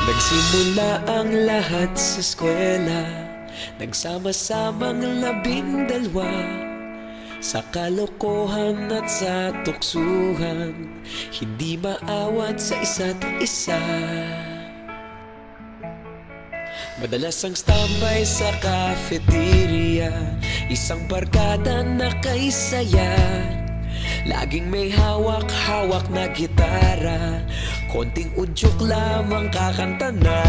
Nagsimula ang lahat sa eskwela, nagsama-samang 12 sa kalokohan at sa tuksuhan, hindi maawat sa isa't isa. Madalas ang standby sa cafeteria, isang barkada na kay saya. Laging may hawak-hawak na gitara, konting udyok lamang kakanta na.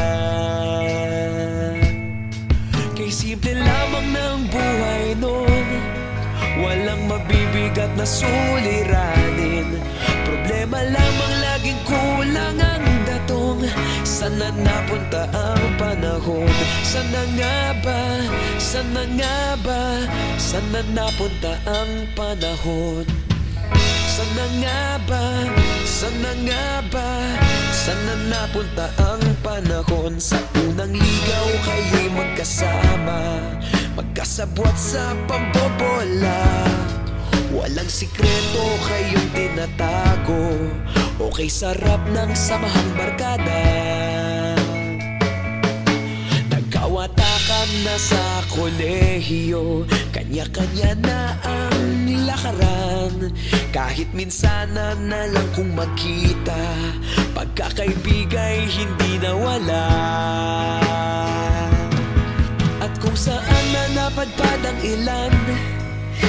Kay simple lamang ng buhay nun, walang mabibigat na suliranin. Problema lamang laging kulang ang datong. Sana napunta ang panahon? Sana nga ba? Sana nga ba? Sana napunta ang panahon? Sana nga ba? Sana nga ba? Sana napunta ang panahon? Sa unang ligaw kayo'y magkasama, magkasabwat sa pambobola. Walang sikreto kayong tinatago, okay sarap ng samahang barkada. Nagkawatakan na sa kolehiyo, kanya-kanya na ang lakaran. Kahit minsan na lang kung magkita, pagkakaibigay hindi nawala. At kung saan na napadpad ang ilan,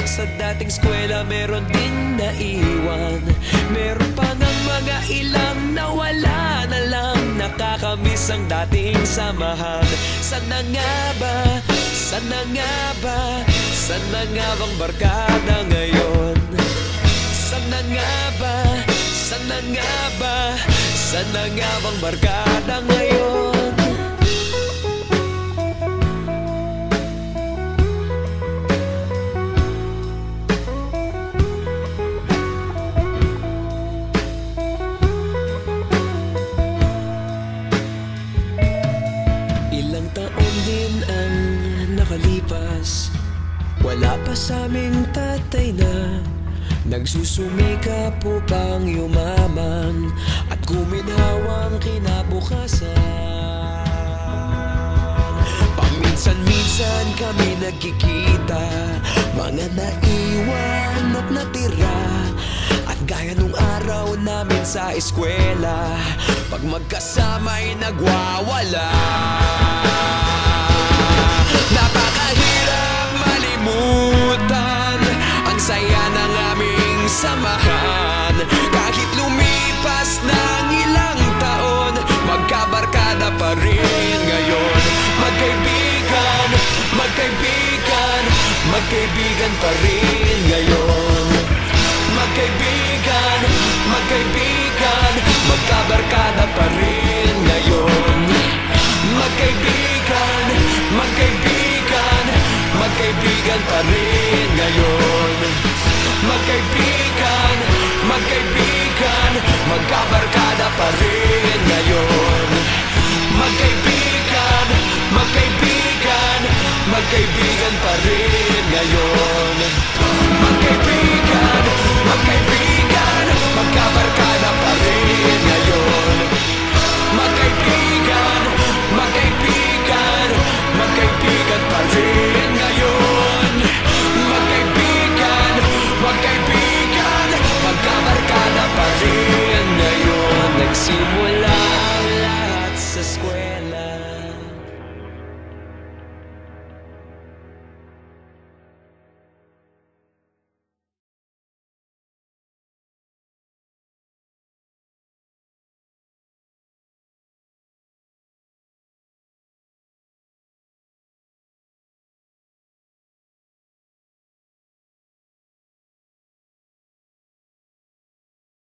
sa dating eskwela meron din naiwan. Meron pa ng mga ilang nawala na lang, nakakamiss ang dating samahan. Sana nga ba? Sana nga ba? Sana nga bang barkada ngayon? Sana nga ba? Sana nga ba? Sana nga bang barkada ngayon? Ilang taon din ang nakalipas, wala pa sa aming tatay na nagsusumikap upang yumaman at guminhawang kinabukasan. Paminsan-minsan kami nagkikita, mga naiwan at natira. At gaya nung araw namin sa eskwela, pag magkasama'y nagwawala. Napakahirap malimutan ang saya ng aming samahan. Kahit lumipas ng ilang taon, magkabarkada pa rin ngayon. Magkaibigan, magkaibigan, magkaibigan pa rin ngayon. Magkaibigan, magkaibigan, magkabarkada pa rin ngayon. Magkaibigan, magkaibigan, magkaibigan pa rin ngayon. Magkaibigan, magkaibigan, magkabarkada pa rin ngayon. Magkaibigan, magkaibigan, magkaibigan pa rin ngayon.